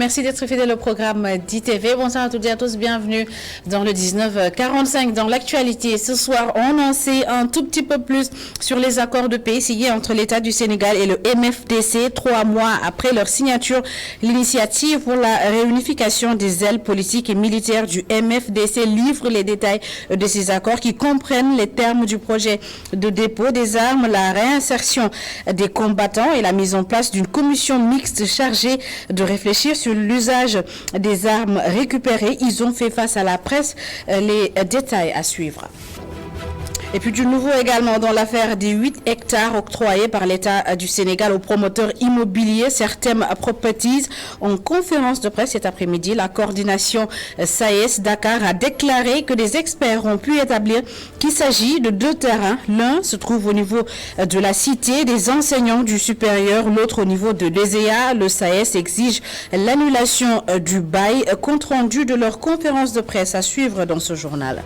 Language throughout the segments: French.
Merci d'être fidèle au programme d'ITV. Bonsoir à toutes et à tous, bienvenue dans le 1945. Dans l'actualité, ce soir, on en sait un tout petit peu plus sur les accords de paix signés entre l'État du Sénégal et le MFDC. 3 mois après leur signature, l'initiative pour la réunification des ailes politiques et militaires du MFDC livre les détails de ces accords qui comprennent les termes du projet de dépôt des armes, la réinsertion des combattants et la mise en place d'une commission mixte chargée de réfléchir sur l'usage des armes récupérées. Ils ont fait face à la presse. Les détails à suivre. Et puis du nouveau également dans l'affaire des 8 hectares octroyés par l'État du Sénégal aux promoteurs immobiliers, certaines properties. En conférence de presse cet après-midi, la coordination SAES Dakar a déclaré que des experts ont pu établir qu'il s'agit de 2 terrains. L'un se trouve au niveau de la cité des enseignants du supérieur, l'autre au niveau de l'ESEA. Le SAES exige l'annulation du bail, compte rendu de leur conférence de presse à suivre dans ce journal.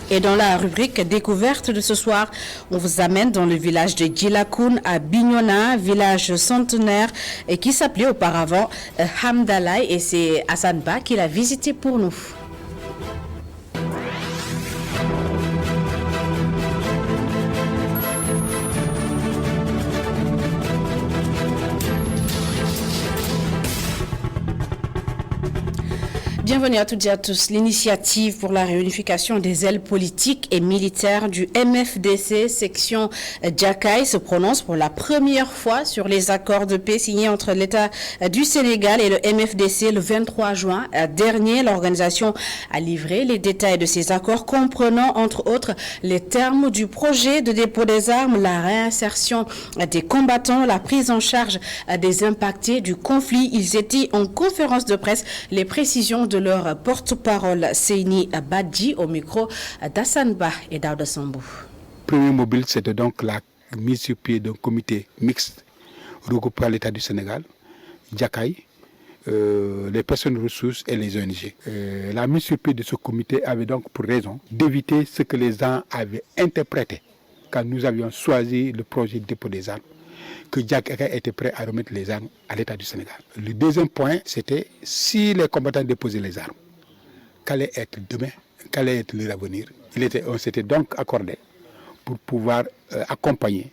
Et dans la rubrique découverte de ce soir, on vous amène dans le village de Djilakoun à Bignona, village centenaire et qui s'appelait auparavant Hamdalay, et c'est Hassan Ba qui l'a visité pour nous. Bienvenue à toutes et à tous. L'initiative pour la réunification des ailes politiques et militaires du MFDC section Djakaï se prononce pour la première fois sur les accords de paix signés entre l'État du Sénégal et le MFDC le 23 juin dernier. L'organisation a livré les détails de ces accords comprenant entre autres les termes du projet de dépôt des armes, la réinsertion des combattants, la prise en charge des impactés du conflit. Ils étaient en conférence de presse. Les précisions de leur porte-parole Seyni Badji au micro d'Hassan Ba et Daouda Sambou. Premier mobile, c'était donc la mise sur pied d'un comité mixte regroupant l'État du Sénégal, Djakaï, les personnes ressources et les ONG. La mise sur pied de ce comité avait donc pour raison d'éviter ce que les gens avaient interprété quand nous avions choisi le projet de dépôt des armes, que Djakaï était prêt à remettre les armes à l'État du Sénégal. Le deuxième point, c'était si les combattants déposaient les armes, qu'allait être demain, qu'allait être leur avenir. On s'était donc accordé pour pouvoir accompagner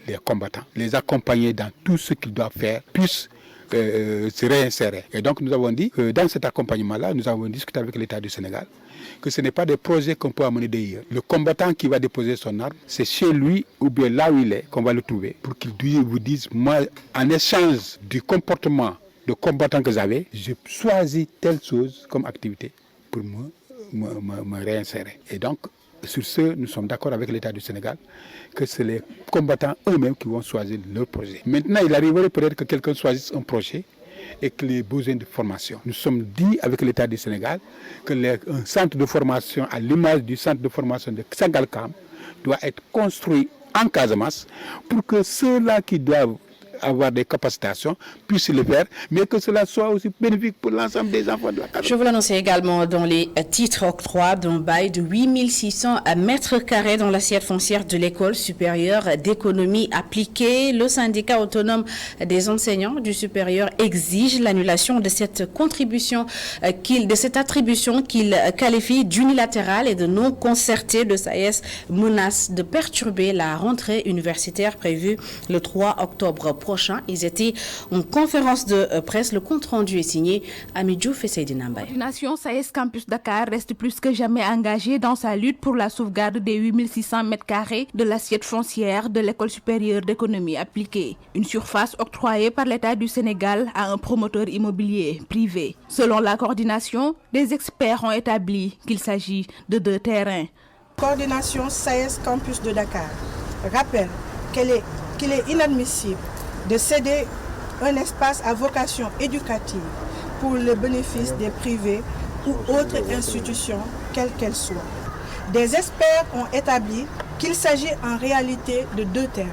les combattants, les accompagner dans tout ce qu'ils doivent faire, puissent se réinsérer. Et donc nous avons dit, dans cet accompagnement-là, nous avons discuté avec l'État du Sénégal, que ce n'est pas des projets qu'on peut amener d'ailleurs. Le combattant qui va déposer son arme, c'est chez lui ou bien là où il est qu'on va le trouver pour qu'il vous dise, moi, en échange du comportement de combattant que j'avais, j'ai choisi telle chose comme activité pour me réinsérer. Et donc, sur ce, nous sommes d'accord avec l'État du Sénégal que c'est les combattants eux-mêmes qui vont choisir leur projet. Maintenant, il arriverait peut-être que quelqu'un choisisse un projet et que les besoins de formation. Nous sommes dit avec l'État du Sénégal que un centre de formation à l'image du centre de formation de Sangalkam doit être construit en Casamance pour que ceux-là qui doivent avoir des capacitations puissent le faire, mais que cela soit aussi bénéfique pour l'ensemble des enfants de la Casamance. Je vous l'annonce également dans les titres octrois d'un bail de 8600 mètres carrés dans l'assiette foncière de l'école supérieure d'économie appliquée. Le syndicat autonome des enseignants du supérieur exige l'annulation de cette contribution, de cette attribution qu'il qualifie d'unilatérale et de non concertée. Le SAES menace de perturber la rentrée universitaire prévue le 3 octobre prochain. Ils étaient en conférence de presse. Le compte-rendu est signé Amidjou Fesseidi Nambaye. La coordination SAES Campus Dakar reste plus que jamais engagée dans sa lutte pour la sauvegarde des 8600 mètres carrés de l'assiette foncière de l'école supérieure d'économie appliquée. Une surface octroyée par l'État du Sénégal à un promoteur immobilier privé. Selon la coordination, des experts ont établi qu'il s'agit de 2 terrains. Coordination SAES Campus de Dakar rappelle qu'il est inadmissible de céder un espace à vocation éducative pour le bénéfice des privés ou autres institutions, quelles qu'elles soient. Des experts ont établi qu'il s'agit en réalité de 2 terrains.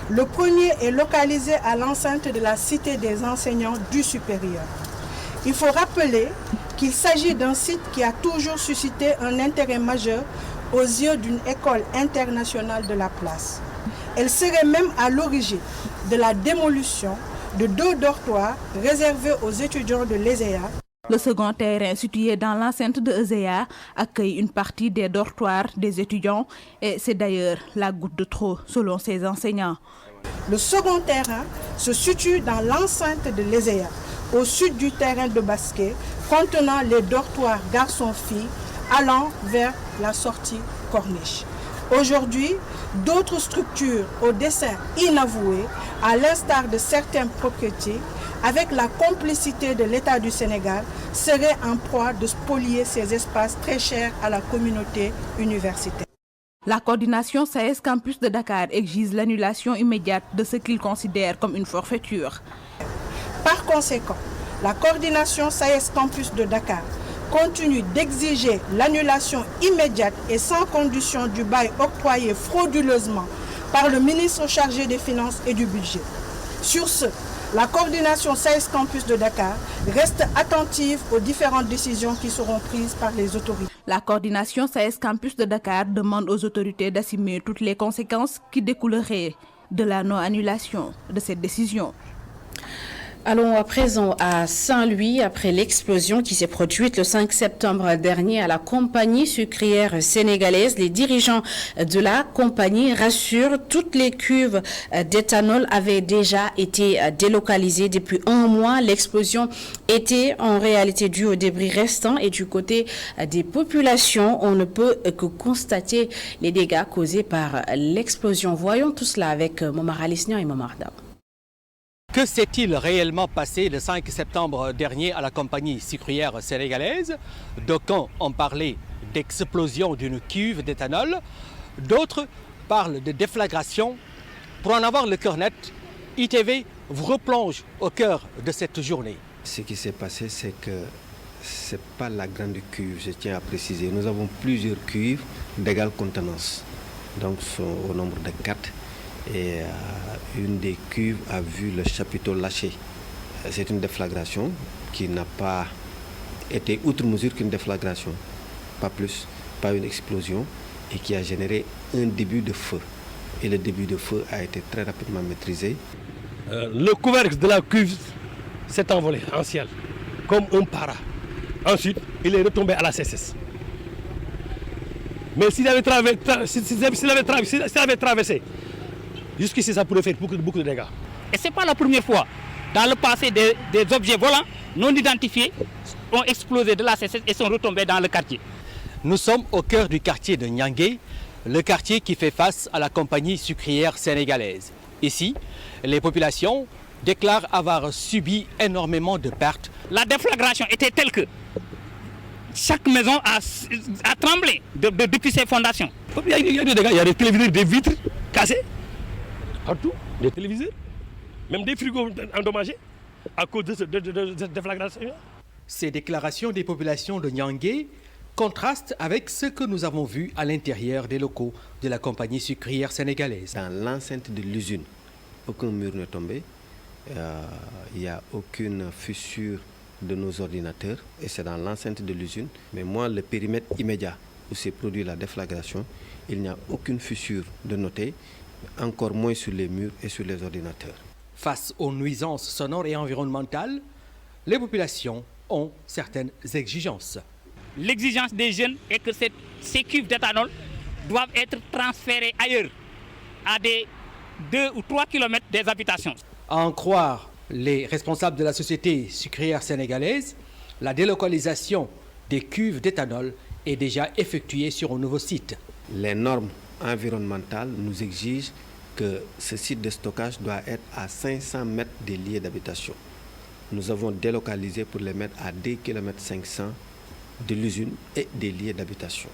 Le premier est localisé à l'enceinte de la cité des enseignants du supérieur. Il faut rappeler qu'il s'agit d'un site qui a toujours suscité un intérêt majeur aux yeux d'une école internationale de la place. Elle serait même à l'origine de la démolition de 2 dortoirs réservés aux étudiants de l'ESEA. Le second terrain situé dans l'enceinte de ESEA accueille une partie des dortoirs des étudiants et c'est d'ailleurs la goutte de trop selon ses enseignants. Le second terrain se situe dans l'enceinte de l'ESEA, au sud du terrain de basket, contenant les dortoirs garçons-filles allant vers la sortie Corniche. Aujourd'hui, d'autres structures au dessin inavoué, à l'instar de certains propriétaires, avec la complicité de l'État du Sénégal, seraient en proie de spolier ces espaces très chers à la communauté universitaire. La coordination SAES Campus de Dakar exige l'annulation immédiate de ce qu'il considère comme une forfaiture. Par conséquent, la coordination SAES Campus de Dakar continue d'exiger l'annulation immédiate et sans condition du bail octroyé frauduleusement par le ministre chargé des Finances et du Budget. Sur ce, la coordination SAES Campus de Dakar reste attentive aux différentes décisions qui seront prises par les autorités. La coordination SAES Campus de Dakar demande aux autorités d'assumer toutes les conséquences qui découleraient de la non-annulation de cette décision. Allons à présent à Saint-Louis après l'explosion qui s'est produite le 5 septembre dernier à la compagnie sucrière sénégalaise. Les dirigeants de la compagnie rassurent, toutes les cuves d'éthanol avaient déjà été délocalisées depuis un mois. L'explosion était en réalité due aux débris restants et du côté des populations, on ne peut que constater les dégâts causés par l'explosion. Voyons tout cela avec Momar Alisnia et Momar Dam. Que s'est-il réellement passé le 5 septembre dernier à la compagnie sucrière sénégalaise? D'aucuns ont parlé d'explosion d'une cuve d'éthanol, d'autres parlent de déflagration. Pour en avoir le cœur net, ITV vous replonge au cœur de cette journée. Ce qui s'est passé, c'est que ce n'est pas la grande cuve, je tiens à préciser. Nous avons plusieurs cuves d'égale contenance, donc au nombre de 4. Et une des cuves a vu le chapiteau lâché. C'est une déflagration qui n'a pas été outre mesure qu'une déflagration, pas plus, pas une explosion, et qui a généré un début de feu. Et le début de feu a été très rapidement maîtrisé. Le couvercle de la cuve s'est envolé en ciel, comme un para. Ensuite, il est retombé à la CSS. Mais s'il avait traversé, jusqu'ici, ça pourrait faire beaucoup de dégâts. Et ce n'est pas la première fois. Dans le passé, des objets volants non identifiés ont explosé de la CSS et sont retombés dans le quartier. Nous sommes au cœur du quartier de Niangué, le quartier qui fait face à la compagnie sucrière sénégalaise. Ici, les populations déclarent avoir subi énormément de pertes. La déflagration était telle que chaque maison a tremblé depuis ses fondations. Il y a des dégâts, il y a des téléviseurs, des vitres cassées. Partout, des téléviseurs, même des frigos endommagés à cause de cette déflagration. Ces déclarations des populations de Niangué contrastent avec ce que nous avons vu à l'intérieur des locaux de la compagnie sucrière sénégalaise. Dans l'enceinte de l'usine, aucun mur n'est tombé, il n'y a aucune fissure de nos ordinateurs et c'est dans l'enceinte de l'usine. Mais moi, le périmètre immédiat où s'est produit la déflagration, il n'y a aucune fissure de noter, encore moins sur les murs et sur les ordinateurs. Face aux nuisances sonores et environnementales, les populations ont certaines exigences. L'exigence des jeunes est que ces cuves d'éthanol doivent être transférées ailleurs, à des 2 ou 3 kilomètres des habitations. À en croire les responsables de la société sucrière sénégalaise, la délocalisation des cuves d'éthanol est déjà effectuée sur un nouveau site. Les normes environnementales nous exigent que ce site de stockage doit être à 500 mètres des lieux d'habitation. Nous avons délocalisé pour les mettre à 2,5 km de l'usine et des lieux d'habitation.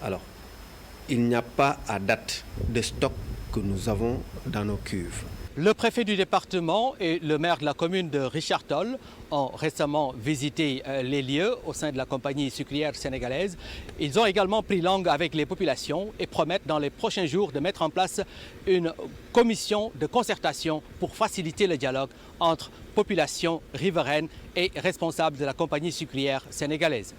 Alors, il n'y a pas à date de stock que nous avons dans nos cuves. Le préfet du département et le maire de la commune de Richard Toll ont récemment visité les lieux au sein de la compagnie sucrière sénégalaise. Ils ont également pris langue avec les populations et promettent dans les prochains jours de mettre en place une commission de concertation pour faciliter le dialogue entre population riveraine et responsables de la compagnie sucrière sénégalaise.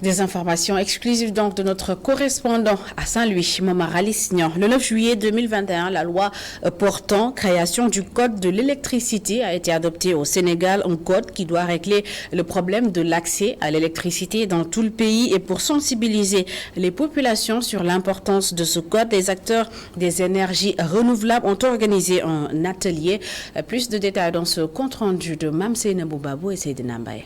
Des informations exclusives donc de notre correspondant à Saint-Louis, Momar Alisnian. Le 9 juillet 2021, la loi portant création du code de l'électricité a été adoptée au Sénégal, un code qui doit régler le problème de l'accès à l'électricité dans tout le pays. Et pour sensibiliser les populations sur l'importance de ce code, les acteurs des énergies renouvelables ont organisé un atelier. Plus de détails dans ce compte-rendu de Mamseyna Boubabou et Seydina Mbaye.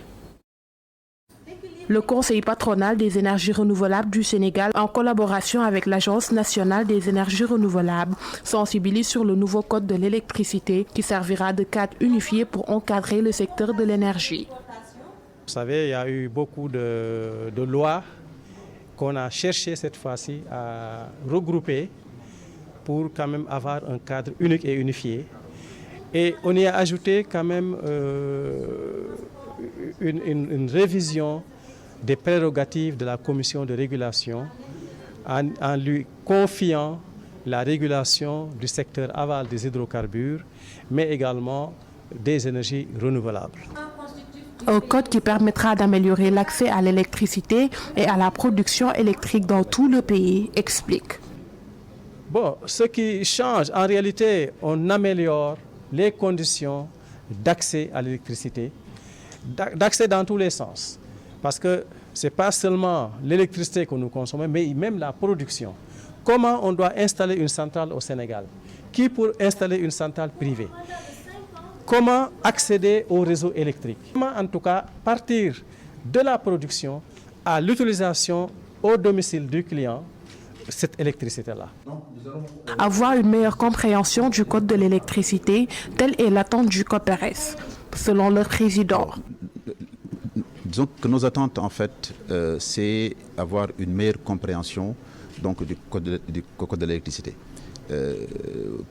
Le Conseil patronal des énergies renouvelables du Sénégal, en collaboration avec l'Agence nationale des énergies renouvelables, sensibilise sur le nouveau code de l'électricité qui servira de cadre unifié pour encadrer le secteur de l'énergie. Vous savez, il y a eu beaucoup de lois qu'on a cherché cette fois-ci à regrouper pour quand même avoir un cadre unique et unifié. Et on y a ajouté quand même une révision des prérogatives de la commission de régulation en lui confiant la régulation du secteur aval des hydrocarbures, mais également des énergies renouvelables. Un code qui permettra d'améliorer l'accès à l'électricité et à la production électrique dans tout le pays, explique. Bon, ce qui change, en réalité, on améliore les conditions d'accès à l'électricité, d'accès dans tous les sens. Parce que ce n'est pas seulement l'électricité que nous consommons, mais même la production. Comment on doit installer une centrale au Sénégal? Qui pour installer une centrale privée? Comment accéder au réseau électrique? Comment en tout cas partir de la production à l'utilisation au domicile du client, cette électricité-là. Avoir une meilleure compréhension du code de l'électricité, telle est l'attente du COPERES, selon le président. Disons que nos attentes, en fait, c'est avoir une meilleure compréhension donc, du code de l'électricité.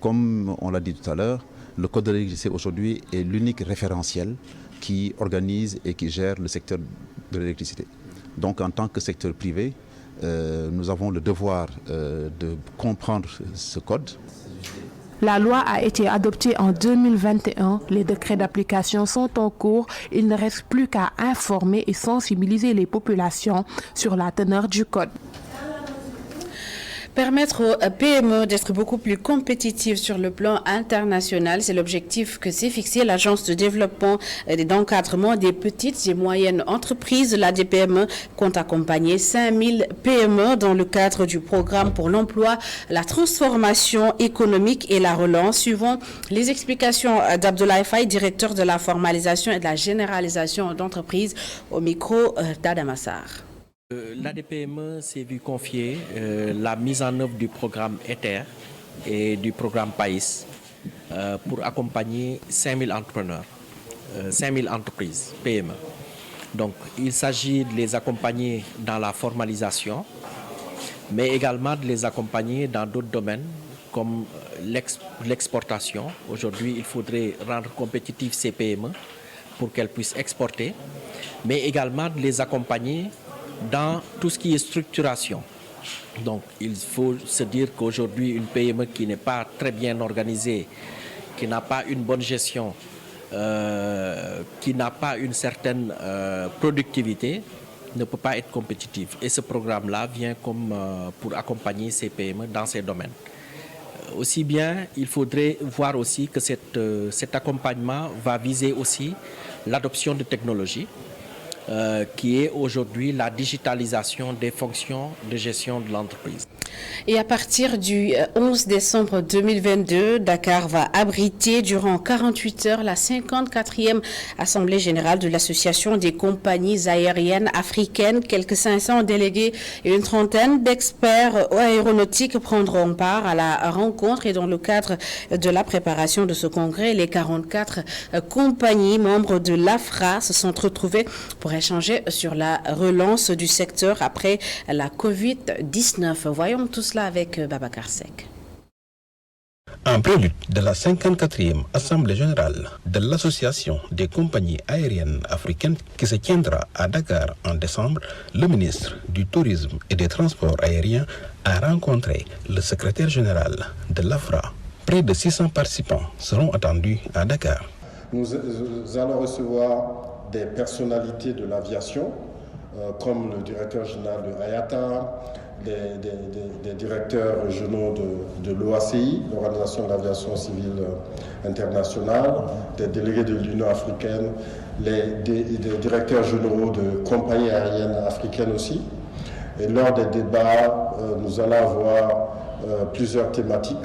Comme on l'a dit tout à l'heure, le code de l'électricité aujourd'hui est l'unique référentiel qui organise et qui gère le secteur de l'électricité. Donc en tant que secteur privé, nous avons le devoir de comprendre ce code. La loi a été adoptée en 2021. Les décrets d'application sont en cours. Il ne reste plus qu'à informer et sensibiliser les populations sur la teneur du code. Permettre aux PME d'être beaucoup plus compétitives sur le plan international, c'est l'objectif que s'est fixé l'Agence de développement et d'encadrement des petites et moyennes entreprises. L'ADPME compte accompagner 5000 PME dans le cadre du programme pour l'emploi, la transformation économique et la relance. Suivant les explications d'Abdoulaye Faye, directeur de la formalisation et de la généralisation d'entreprises, au micro d'Adamassar. L'ADPME s'est vu confier la mise en œuvre du programme ETER et du programme PAIS pour accompagner 5000 entrepreneurs, 5000 entreprises PME. Donc il s'agit de les accompagner dans la formalisation, mais également de les accompagner dans d'autres domaines comme l'exportation. Aujourd'hui, il faudrait rendre compétitifs ces PME pour qu'elles puissent exporter, mais également de les accompagner dans tout ce qui est structuration. Donc il faut se dire qu'aujourd'hui une PME qui n'est pas très bien organisée, qui n'a pas une bonne gestion, qui n'a pas une certaine productivité, ne peut pas être compétitive. Et ce programme-là vient comme pour accompagner ces PME dans ces domaines. Aussi bien, il faudrait voir aussi que cet accompagnement va viser aussi l'adoption de technologies, qui est aujourd'hui la digitalisation des fonctions de gestion de l'entreprise. Et à partir du 11 décembre 2022, Dakar va abriter durant 48 heures la 54e Assemblée générale de l'Association des compagnies aériennes africaines. Quelques 500 délégués et une trentaine d'experts aéronautiques prendront part à la rencontre. Et dans le cadre de la préparation de ce congrès, les 44 compagnies membres de l'AFRA se sont retrouvées pour échanger sur la relance du secteur après la Covid-19. Voyons tout cela avec Babacar Seck. En prélude de la 54e Assemblée générale de l'Association des compagnies aériennes africaines qui se tiendra à Dakar en décembre, le ministre du Tourisme et des Transports aériens a rencontré le secrétaire général de l'AFRA. Près de 600 participants seront attendus à Dakar. Nous allons recevoir des personnalités de l'aviation comme le directeur général de IATA, des directeurs régionaux de l'OACI, l'Organisation de l'Aviation Civile Internationale, des délégués de l'Union africaine, des directeurs généraux de compagnies aériennes africaines aussi. Et lors des débats, nous allons avoir plusieurs thématiques,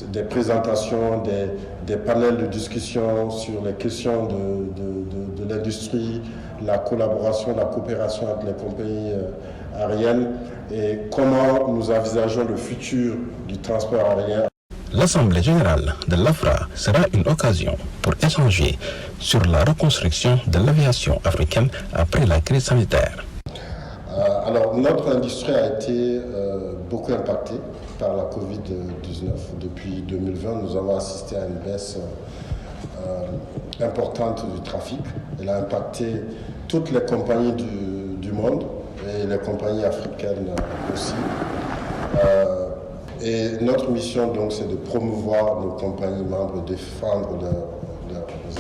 des présentations, des panels de discussion sur les questions de l'industrie, la collaboration, la coopération avec les compagnies aériennes et comment nous envisageons le futur du transport aérien. L'Assemblée générale de l'AFRA sera une occasion pour échanger sur la reconstruction de l'aviation africaine après la crise sanitaire. Alors, notre industrie a été beaucoup impactée par la Covid-19. Depuis 2020, nous avons assisté à une baisse importante du trafic. Elle a impacté toutes les compagnies du monde et les compagnies africaines aussi. Et notre mission, donc, c'est de promouvoir nos compagnies membres, défendre leurs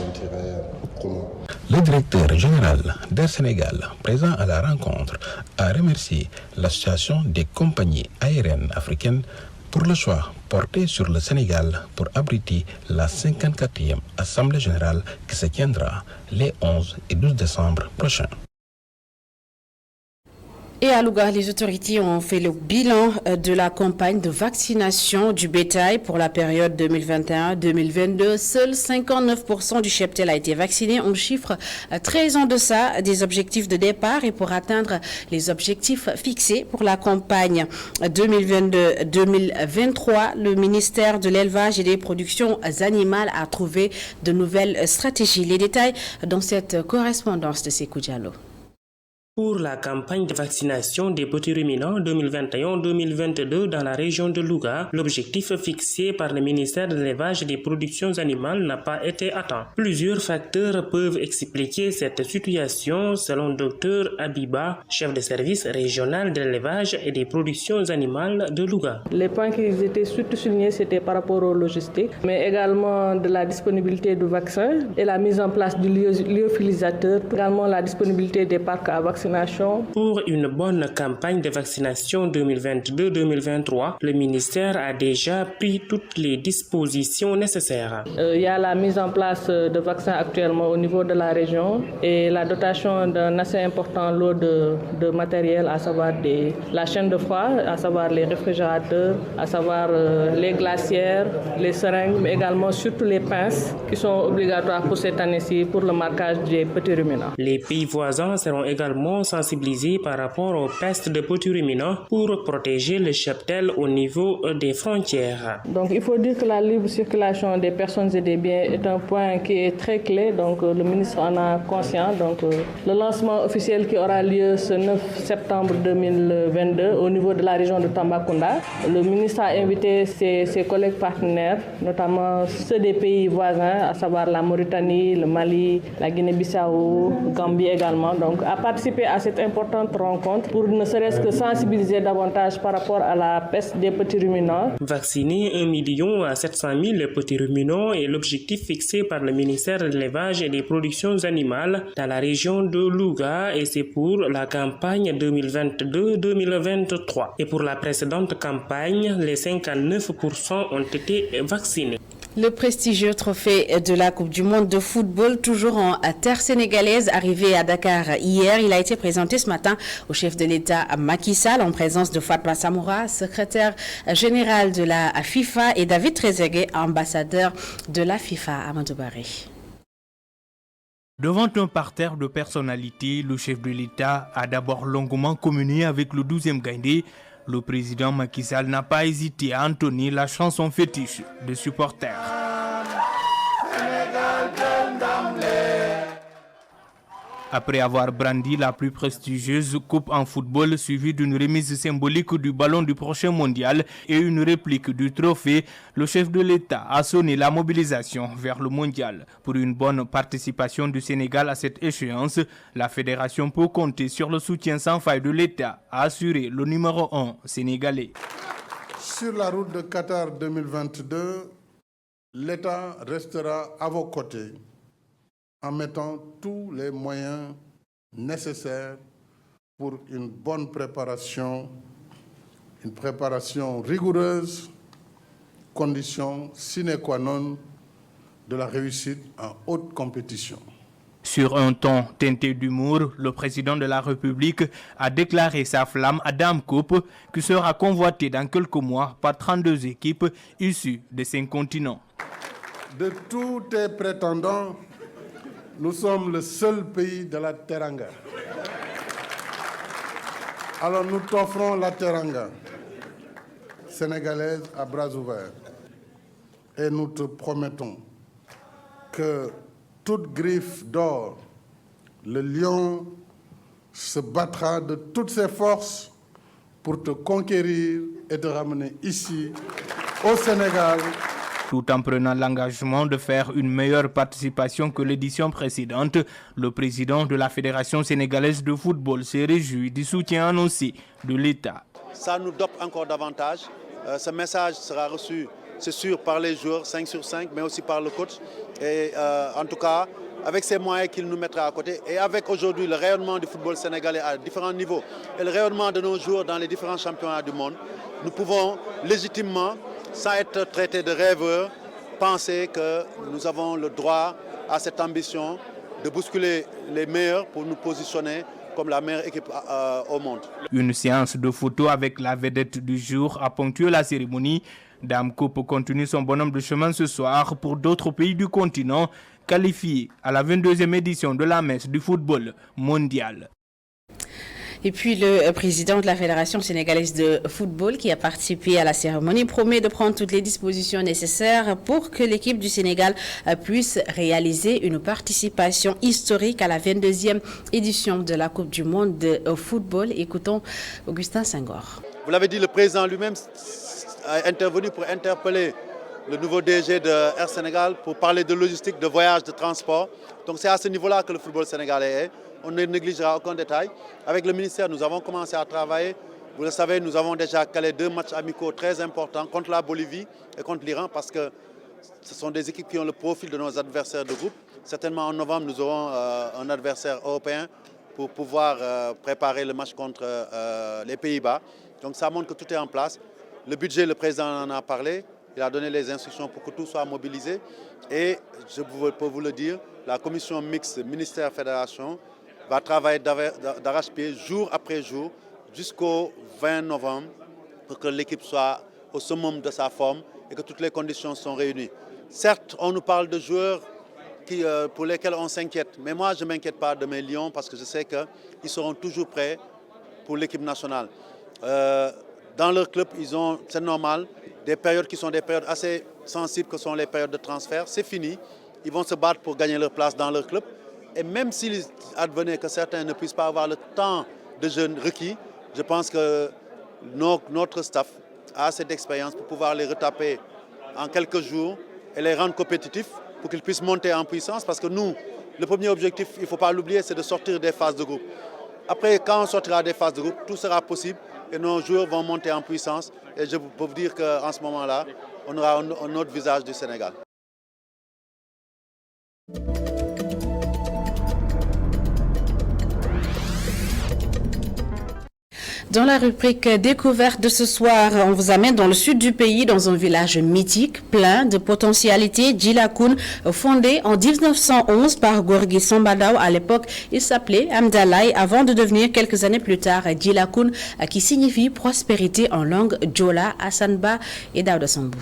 intérêts communs. Le directeur général d'Air Sénégal, présent à la rencontre, a remercié l'Association des compagnies aériennes africaines pour le choix porté sur le Sénégal pour abriter la 54e Assemblée générale qui se tiendra les 11 et 12 décembre prochains. Et à Louga, les autorités ont fait le bilan de la campagne de vaccination du bétail pour la période 2021-2022. Seuls 59% du cheptel a été vacciné, un chiffre très en deçà des objectifs de départ et pour atteindre les objectifs fixés pour la campagne 2022-2023. Le ministère de l'Élevage et des Productions animales a trouvé de nouvelles stratégies. Les détails dans cette correspondance de Sékou Diallo. Pour la campagne de vaccination des petits ruminants 2021-2022 dans la région de Louga, l'objectif fixé par le ministère de l'Élevage et des Productions animales n'a pas été atteint. Plusieurs facteurs peuvent expliquer cette situation selon Dr Abiba, chef de service régional de l'élevage et des productions animales de Louga. Les points qui étaient surtout soulignés, c'était par rapport aux logistiques, mais également de la disponibilité de vaccins et la mise en place du lyophilisateur, également la disponibilité des parcs à vaccination. Pour une bonne campagne de vaccination 2022-2023, le ministère a déjà pris toutes les dispositions nécessaires. Il y a la mise en place de vaccins actuellement au niveau de la région et la dotation d'un assez important lot de matériel, à savoir la chaîne de froid, à savoir les réfrigérateurs, à savoir les glacières, les seringues, mais également surtout les pinces qui sont obligatoires pour cette année-ci pour le marquage des petits ruminants. Les pays voisins seront également sensibilisés par rapport aux pestes de petits ruminants pour protéger le cheptel au niveau des frontières. Donc il faut dire que la libre circulation des personnes et des biens est un point qui est très clé, donc le ministre en a conscience. Donc le lancement officiel qui aura lieu ce 9 septembre 2022 au niveau de la région de Tambacounda, le ministre a invité ses collègues partenaires, notamment ceux des pays voisins, à savoir la Mauritanie, le Mali, la Guinée-Bissau, Gambie également, donc à participer à cette importante rencontre pour ne serait-ce que sensibiliser davantage par rapport à la peste des petits ruminants. Vacciner 1 700 000 petits ruminants est l'objectif fixé par le ministère de l'Élevage et des Productions animales dans la région de Louga et c'est pour la campagne 2022-2023. Et pour la précédente campagne, les 59% ont été vaccinés. Le prestigieux trophée de la Coupe du Monde de football, toujours en terre sénégalaise, arrivé à Dakar hier. Il a été présenté ce matin au chef de l'État Macky Sall en présence de Fatma Samoura, secrétaire général de la FIFA, et David Trezeguet, ambassadeur de la FIFA. Amadou Barry. Devant un parterre de personnalités, le chef de l'État a d'abord longuement communié avec le 12e Gaïndé. Le président Macky Sall n'a pas hésité à entonner la chanson fétiche des supporters. Après avoir brandi la plus prestigieuse coupe en football suivie d'une remise symbolique du ballon du prochain mondial et une réplique du trophée, le chef de l'État a sonné la mobilisation vers le mondial. Pour une bonne participation du Sénégal à cette échéance, la fédération peut compter sur le soutien sans faille de l'État, a assuré le numéro 1 sénégalais. Sur la route de Qatar 2022, l'État restera à vos côtés en mettant tous les moyens nécessaires pour une bonne préparation, une préparation rigoureuse, condition sine qua non de la réussite en haute compétition. Sur un ton teinté d'humour, le président de la République a déclaré sa flamme à Dame Coupe qui sera convoitée dans quelques mois par 32 équipes issues de 5 continents. De tous tes prétendants, nous sommes le seul pays de la Teranga. Alors nous t'offrons la Teranga sénégalaise à bras ouverts et nous te promettons que toute griffe d'or, le lion se battra de toutes ses forces pour te conquérir et te ramener ici, au Sénégal. Tout en prenant l'engagement de faire une meilleure participation que l'édition précédente, le président de la Fédération sénégalaise de football s'est réjoui du soutien annoncé de l'État. Ça nous dope encore davantage. Ce message sera reçu, c'est sûr, par les joueurs 5 sur 5, mais aussi par le coach. Et en tout cas, avec ces moyens qu'il nous mettra à côté, et avec aujourd'hui le rayonnement du football sénégalais à différents niveaux, et le rayonnement de nos joueurs dans les différents championnats du monde, nous pouvons légitimement, sans être traités de rêveurs, penser que nous avons le droit à cette ambition de bousculer les meilleurs pour nous positionner comme la meilleure équipe au monde. Une séance de photos avec la vedette du jour a ponctué la cérémonie. Dame Coupe continue son bonhomme de chemin ce soir pour d'autres pays du continent qualifiés à la 22e édition de la messe du football mondial. Et puis le président de la Fédération sénégalaise de football qui a participé à la cérémonie promet de prendre toutes les dispositions nécessaires pour que l'équipe du Sénégal puisse réaliser une participation historique à la 22e édition de la Coupe du monde de football. Écoutons Augustin Senghor. Vous l'avez dit, le président lui-même a intervenu pour interpeller le nouveau DG de Air Sénégal pour parler de logistique, de voyage, de transport. Donc c'est à ce niveau-là que le football sénégalais est. On ne négligera aucun détail. Avec le ministère, nous avons commencé à travailler. Vous le savez, nous avons déjà calé 2 matchs amicaux très importants contre la Bolivie et contre l'Iran parce que ce sont des équipes qui ont le profil de nos adversaires de groupe. Certainement en novembre, nous aurons un adversaire européen pour pouvoir préparer le match contre les Pays-Bas. Donc ça montre que tout est en place. Le budget, le président en a parlé. Il a donné les instructions pour que tout soit mobilisé. Et je peux vous le dire, la commission mixte ministère-fédération va travailler d'arrache-pied jour après jour jusqu'au 20 novembre pour que l'équipe soit au summum de sa forme et que toutes les conditions sont réunies. Certes, on nous parle de joueurs pour lesquels on s'inquiète, mais moi je ne m'inquiète pas de mes Lions parce que je sais qu'ils seront toujours prêts pour l'équipe nationale. Dans leur club, ils ont, c'est normal, des périodes qui sont des périodes assez sensibles que sont les périodes de transfert. C'est fini, ils vont se battre pour gagner leur place dans leur club. Et même s'il advenait que certains ne puissent pas avoir le temps de jeu requis, je pense que notre staff a assez d'expérience pour pouvoir les retaper en quelques jours et les rendre compétitifs pour qu'ils puissent monter en puissance. Parce que nous, le premier objectif, il ne faut pas l'oublier, c'est de sortir des phases de groupe. Après, quand on sortira des phases de groupe, tout sera possible et nos joueurs vont monter en puissance. Et je peux vous dire qu'en ce moment-là, on aura un autre visage du Sénégal. Dans la rubrique découverte de ce soir, on vous amène dans le sud du pays, dans un village mythique, plein de potentialités. Djilakoun, fondé en 1911 par Gorgui Sambadao. À l'époque, il s'appelait Amdalaï, avant de devenir quelques années plus tard Djilakoun, qui signifie prospérité en langue djola, Hassanba et Daouda Sambou.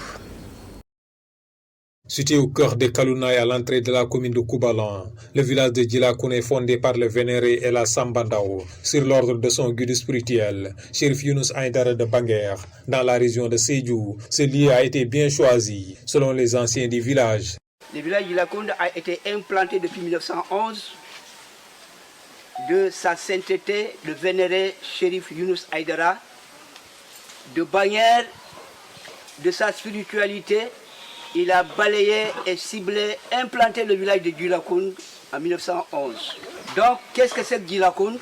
Situé au cœur de Kalounaï à l'entrée de la commune de Koubalan, le village de Djilakoun est fondé par le vénéré Ela Sambandao sur l'ordre de son guide spirituel, Chérif Younous Aïdara de Banguer, dans la région de Sédhiou. Ce lieu a été bien choisi, selon les anciens du village. Le village de Djilakoun a été implanté depuis 1911 de sa sainteté, le vénéré Chérif Younous Aïdara de Banguer, de sa spiritualité. Il a balayé et ciblé, implanté le village de Djilakoun en 1911. Donc, qu'est-ce que c'est que Djilakoun?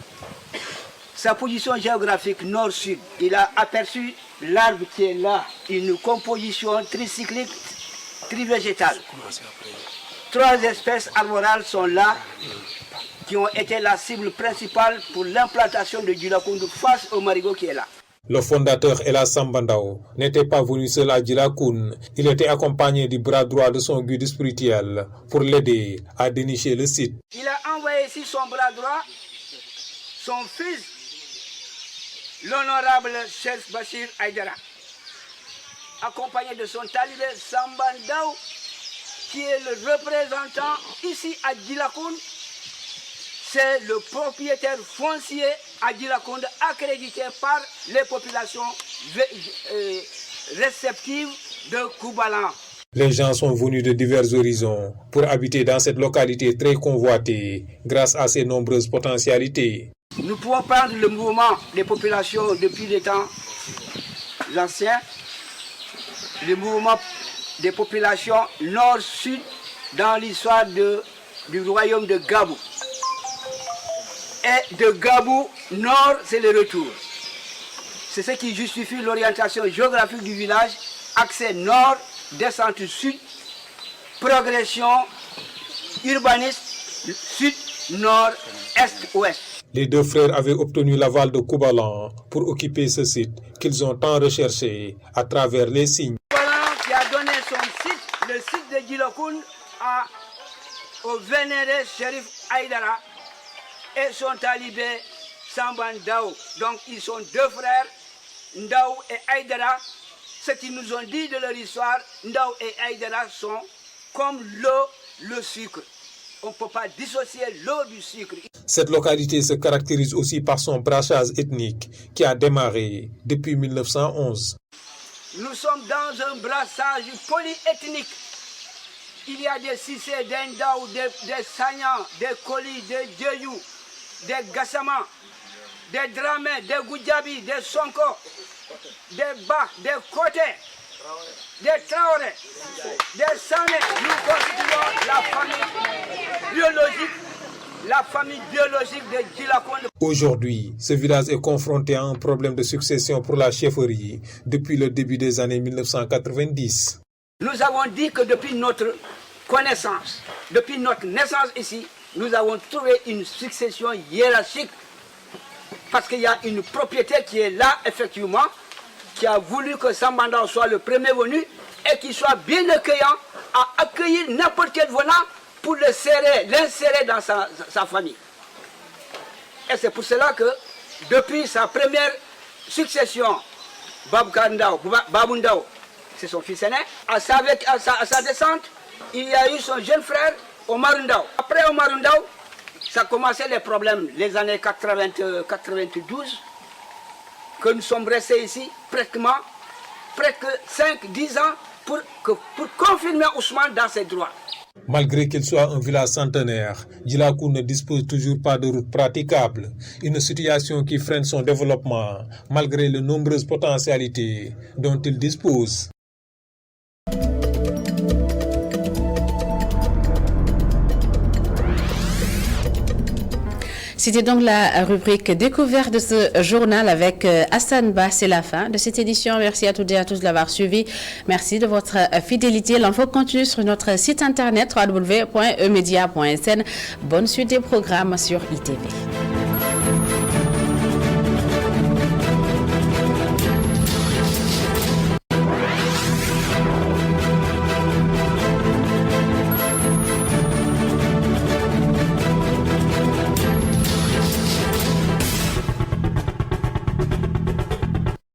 Sa position géographique nord-sud, il a aperçu l'arbre qui est là, une composition tricyclique, trivégétale. 3 espèces arborales sont là, qui ont été la cible principale pour l'implantation de Djilakoundou face au marigot qui est là. Le fondateur Ella Sambandao n'était pas venu seul à Djilakoun. Il était accompagné du bras droit de son guide spirituel pour l'aider à dénicher le site. Il a envoyé ici son bras droit, son fils, l'honorable Cheikh Bachir Aïdara, accompagné de son talibé Sambandao, qui est le représentant ici à Djilakoun. C'est le propriétaire foncier à Djilakoun accrédité par les populations réceptives de Koubalan. Les gens sont venus de divers horizons pour habiter dans cette localité très convoitée grâce à ses nombreuses potentialités. Nous pouvons prendre le mouvement des populations depuis les temps anciens, le mouvement des populations nord-sud dans l'histoire du royaume de Gabou. Et de Gabou nord, c'est le retour. C'est ce qui justifie l'orientation géographique du village, accès nord, descente sud, progression urbaniste sud, nord, est, ouest. Les deux frères avaient obtenu l'aval de Koubalan pour occuper ce site qu'ils ont tant recherché à travers les signes. Koubalan qui a donné son site, le site de Djilakoun, au vénéré Chérif Aïdara et son talibé Sambandao. Donc ils sont deux frères, Ndao et Aïdara. Ce qu'ils nous ont dit de leur histoire, Ndao et Aïdara sont comme l'eau, le sucre. On ne peut pas dissocier l'eau du sucre. Cette localité se caractérise aussi par son brassage ethnique qui a démarré depuis 1911. Nous sommes dans un brassage polyethnique. Il y a des Sissé, des Ndao, des Sanyans, des Koli, des Djeyou, des Gassama, des Dramé, des Goudjabi, des Sonko, des Ba, des Koté, des Traoré, des Sané. Nous constituons la famille biologique de Djilakoun. Aujourd'hui, ce village est confronté à un problème de succession pour la chefferie depuis le début des années 1990. Nous avons dit que depuis notre connaissance, depuis notre naissance ici, nous avons trouvé une succession hiérarchique parce qu'il y a une propriété qui est là, effectivement, qui a voulu que Sambandao soit le premier venu et qu'il soit bien accueillant à accueillir n'importe quel venant pour l'insérer dans sa famille. Et c'est pour cela que, depuis sa première succession, Babou Ndao, c'est son fils aîné, à sa descente, il y a eu son jeune frère, Omar Ndao. Après Omar Ndao, ça a commencé les problèmes, les années 92, que nous sommes restés ici presque 5-10 ans pour confirmer Ousmane dans ses droits. Malgré qu'il soit un village centenaire, Djilakoun ne dispose toujours pas de route praticable, une situation qui freine son développement malgré les nombreuses potentialités dont il dispose. C'était donc la rubrique découverte de ce journal avec Hassan Ba. C'est la fin de cette édition. Merci à toutes et à tous de l'avoir suivi. Merci de votre fidélité. L'info continue sur notre site internet www.emedia.sn. Bonne suite des programmes sur ITV.